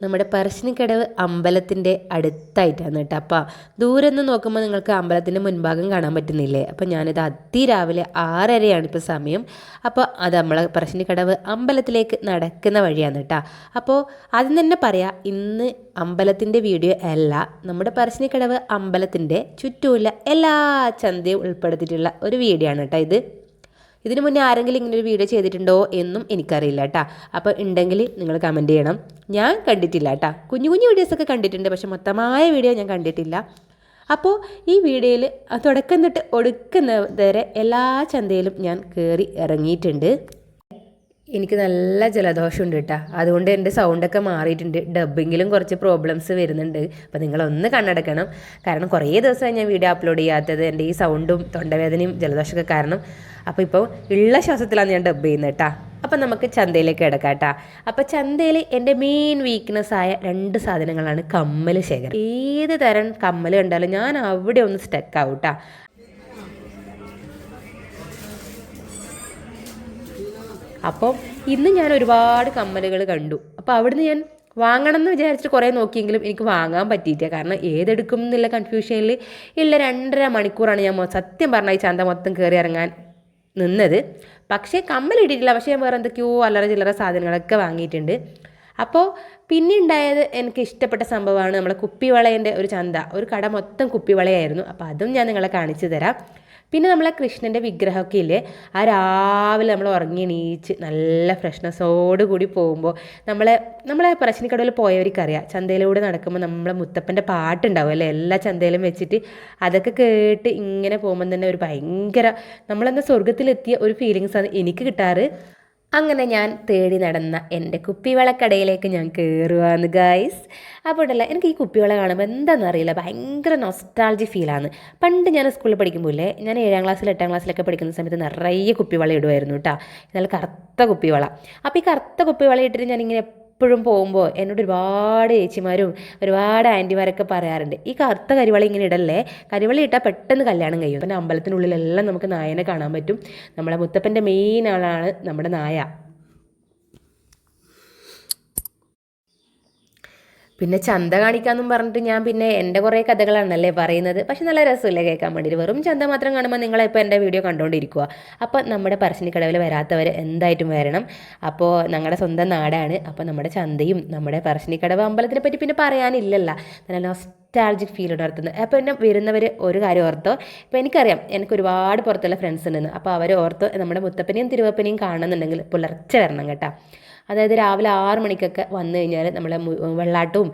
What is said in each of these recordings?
നമ്മുടെ പറശ്ശിനിക്കടവ് അമ്പലത്തിൻ്റെ അടുത്തായിട്ടാണ് കേട്ടോ. അപ്പോൾ ദൂരെ നിന്ന് നോക്കുമ്പോൾ നിങ്ങൾക്ക് അമ്പലത്തിൻ്റെ മുൻഭാഗം കാണാൻ പറ്റുന്നില്ലേ? അപ്പോൾ ഞാനിത് അതിരാവിലെ 6:30 ഇപ്പോൾ സമയം. അപ്പോൾ അത് നമ്മളെ പറശ്ശിനിക്കടവ് അമ്പലത്തിലേക്ക് നടക്കുന്ന വഴിയാണ് കേട്ടോ. അപ്പോൾ ആദ്യം തന്നെ പറയാം, ഇന്ന് അമ്പലത്തിൻ്റെ വീഡിയോ അല്ല, നമ്മുടെ പറശ്ശിനിക്കടവ് അമ്പലത്തിൻ്റെ ചുറ്റുമുള്ള എല്ലാ ചന്തയും ഉൾപ്പെടുത്തിയിട്ടുള്ള ഒരു വീഡിയോ ആണ് കേട്ടോ ഇത്. ഇതിനു മുന്നേ ആരെങ്കിലും ഇങ്ങനെ ഒരു വീഡിയോ ചെയ്തിട്ടുണ്ടോ എന്നും എനിക്കറിയില്ല കേട്ടോ. അപ്പോൾ ഉണ്ടെങ്കിൽ നിങ്ങൾ കമൻറ്റ് ചെയ്യണം. ഞാൻ കണ്ടിട്ടില്ല കേട്ടോ. കുഞ്ഞു കുഞ്ഞു വീഡിയോസൊക്കെ കണ്ടിട്ടുണ്ട്, പക്ഷെ മൊത്തമായ വീഡിയോ ഞാൻ കണ്ടിട്ടില്ല. അപ്പോൾ ഈ വീഡിയോയിൽ തുടക്കം തൊട്ട് ഒടുക്കുന്നവരെ എല്ലാ ചന്തയിലും ഞാൻ കയറി ഇറങ്ങിയിട്ടുണ്ട്. എനിക്ക് നല്ല ജലദോഷമുണ്ട് കേട്ടോ, അതുകൊണ്ട് എൻ്റെ സൗണ്ടൊക്കെ മാറിയിട്ടുണ്ട്. ഡബ്ബിങ്ങിലും കുറച്ച് പ്രോബ്ലംസ് വരുന്നുണ്ട്. അപ്പോൾ നിങ്ങളൊന്ന് കണ്ണടക്കണം, കാരണം കുറേ ദിവസമായി ഞാൻ വീഡിയോ അപ്ലോഡ് ചെയ്യാത്തത് എൻ്റെ ഈ സൗണ്ടും തൊണ്ടവേദനയും ജലദോഷമൊക്കെ കാരണം. അപ്പോൾ ഇപ്പോൾ ഉള്ള ശ്വാസത്തിലാണ് ഞാൻ ഡബ് ചെയ്യുന്നത് കേട്ടോ. അപ്പം നമുക്ക് ചന്തയിലേക്ക് കിടക്കാം കേട്ടോ. അപ്പോൾ ചന്തയിൽ എൻ്റെ മെയിൻ വീക്ക്നെസ് ആയ 2 സാധനങ്ങളാണ് കമ്മൽ ശേഖരം. ഏത് തരം കമ്മൽ കണ്ടാലും ഞാൻ അവിടെ ഒന്ന് സ്റ്റക്കാവും കേട്ടോ. അപ്പോൾ ഇന്ന് ഞാൻ ഒരുപാട് കമ്മലുകൾ കണ്ടു. അപ്പോൾ അവിടുന്ന് ഞാൻ വാങ്ങണം എന്ന് വിചാരിച്ചിട്ട് കുറേ നോക്കിയെങ്കിലും എനിക്ക് വാങ്ങാൻ പറ്റിയില്ല. കാരണം ഏതെടുക്കും എന്നുള്ള കൺഫ്യൂഷനിൽ ഉള്ള 2.5 മണിക്കൂറാണ് ഞാൻ സത്യം പറഞ്ഞാൽ ഈ ചന്ത മൊത്തം കയറി ഇറങ്ങാൻ നിന്നത്. പക്ഷേ കമ്മൽ ഇട്ടിട്ടില്ല, പക്ഷേ ഞാൻ വേറെ എന്തൊക്കെയോ അല്ലറ ചില്ലറ സാധനങ്ങളൊക്കെ വാങ്ങിയിട്ടുണ്ട്. അപ്പോൾ പിന്നെ ഉണ്ടായത് എനിക്ക് ഇഷ്ടപ്പെട്ട സംഭവമാണ് നമ്മളെ കുപ്പിവളേൻ്റെ ഒരു ചന്ത. ഒരു കട മൊത്തം കുപ്പിവളയായിരുന്നു. അപ്പോൾ അതും ഞാൻ നിങ്ങളെ കാണിച്ചു തരാം. പിന്നെ നമ്മളെ കൃഷ്ണൻ്റെ വിഗ്രഹമൊക്കെ ഇല്ലേ, ആ രാവിലെ നമ്മൾ ഉറങ്ങി എണീച്ച് നല്ല ഫ്രഷ്നെസ്സോട് കൂടി പോകുമ്പോൾ നമ്മളെ പറശ്ശിനിക്കടവിൽ പോയവർക്കറിയാം, ചന്തയിലൂടെ നടക്കുമ്പോൾ നമ്മളെ മുത്തപ്പൻ്റെ പാട്ടുണ്ടാവും അല്ലേ എല്ലാ ചന്തയിലും വെച്ചിട്ട്. അതൊക്കെ കേട്ട് ഇങ്ങനെ പോകുമ്പോൾ തന്നെ ഒരു ഭയങ്കര നമ്മളെന്താ സ്വർഗത്തിലെത്തിയ ഒരു ഫീലിങ്സാണ് എനിക്ക് കിട്ടാറ്. അങ്ങനെ ഞാൻ തേടി നടന്ന എൻ്റെ കുപ്പിവളക്കടയിലേക്ക് ഞാൻ കയറുകയാണ് ഗൈസ്. അപ്പോൾ ഉണ്ടല്ലോ, എനിക്ക് ഈ കുപ്പിവള കാണുമ്പോൾ എന്താണെന്നറിയില്ല, ഭയങ്കര നൊസ്റ്റാൾജി ഫീലാണ്. പണ്ട് ഞാൻ സ്കൂളിൽ പഠിക്കുമ്പോൾ ഞാൻ 7ാം ക്ലാസ്സിൽ 8ാം ക്ലാസ്സിലൊക്കെ പഠിക്കുന്ന സമയത്ത് നിറയെ കുപ്പിവള ഇടുമായിരുന്നു കേട്ടോ. നല്ല കറുത്ത കുപ്പിവള. അപ്പോൾ ഈ കറുത്ത കുപ്പിവള ഇട്ടിട്ട് ഞാനിങ്ങനെ എപ്പോഴും പോകുമ്പോൾ എന്നോട് ഒരുപാട് ചേച്ചിമാരും ഒരുപാട് ആൻറ്റിമാരൊക്കെ പറയാറുണ്ട്, ഈ കറുത്ത കരിവള ഇങ്ങനെ ഇടല്ലേ, കരിവള ഇട്ടാൽ പെട്ടെന്ന് കല്യാണം കഴിയും. പിന്നെ അമ്പലത്തിനുള്ളിലെല്ലാം നമുക്ക് നായനെ കാണാൻ പറ്റും. നമ്മളെ മുത്തപ്പൻ്റെ മെയിൻ ആളാണ് നമ്മുടെ നായ. പിന്നെ ചന്ത കാണിക്കാമെന്നും പറഞ്ഞിട്ട് ഞാൻ പിന്നെ എൻ്റെ കുറേ കഥകളാണല്ലേ പറയുന്നത്. പക്ഷെ നല്ല രസമില്ലേ കേൾക്കാൻ വേണ്ടിയിട്ട്. വെറും ചന്ത മാത്രം കാണുമ്പോൾ നിങ്ങളിപ്പോൾ എൻ്റെ വീഡിയോ കണ്ടുകൊണ്ടിരിക്കുക. അപ്പോൾ നമ്മുടെ പറശ്ശിനിക്കടവിൽ വരാത്തവർ എന്തായിട്ടും വരണം. അപ്പോൾ ഞങ്ങളുടെ സ്വന്തം നാടാണ്. അപ്പോൾ നമ്മുടെ ചന്തയും നമ്മുടെ പറശ്ശിനിക്കടവ് അമ്പലത്തിനെ പറ്റി പിന്നെ പറയാനില്ലല്ലോ. നല്ല നൊസ്റ്റാൾജിക് ഫീൽ ഉണർത്തുന്നത്. അപ്പോൾ എന്നെ വരുന്നവർ ഒരു കാര്യം ഓർത്തോ, ഇപ്പോൾ എനിക്കറിയാം എനിക്ക് ഒരുപാട് പുറത്തുള്ള ഫ്രണ്ട്സ് ഉണ്ടെന്ന്. അപ്പോൾ അവർ ഓർത്തോ, നമ്മുടെ മുത്തപ്പനെയും തിരുവപ്പനെയും കാണുന്നുണ്ടെങ്കിൽ പുലർച്ചെ വരണം കേട്ടോ. അതായത് രാവിലെ 6 മണിക്കൊക്കെ വന്നു കഴിഞ്ഞാൽ നമ്മളെ വെള്ളാട്ടവും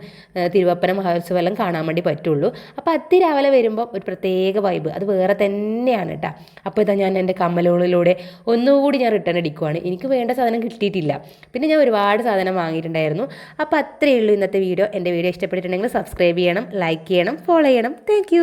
തിരുവപ്പന മഹോത്സവം എല്ലാം കാണാൻ വേണ്ടി പറ്റുള്ളൂ. അപ്പോൾ അതിരാവിലെ വരുമ്പോൾ ഒരു പ്രത്യേക വൈബ് അത് വേറെ തന്നെയാണ് കേട്ടോ. അപ്പോൾ ഇതാ ഞാൻ എൻ്റെ കമ്മലുകളിലൂടെ ഒന്നുകൂടി ഞാൻ റിട്ടേൺ അടിക്കുവാണ്. എനിക്ക് വേണ്ട സാധനം കിട്ടിയിട്ടില്ല. പിന്നെ ഞാൻ ഒരുപാട് സാധനം വാങ്ങിയിട്ടുണ്ടായിരുന്നു. അപ്പോൾ അത്രയേ ഉള്ളൂ ഇന്നത്തെ വീഡിയോ. എൻ്റെ വീഡിയോ ഇഷ്ടപ്പെട്ടിട്ടുണ്ടെങ്കിൽ സബ്സ്ക്രൈബ് ചെയ്യണം, ലൈക്ക് ചെയ്യണം, ഫോളോ ചെയ്യണം. താങ്ക്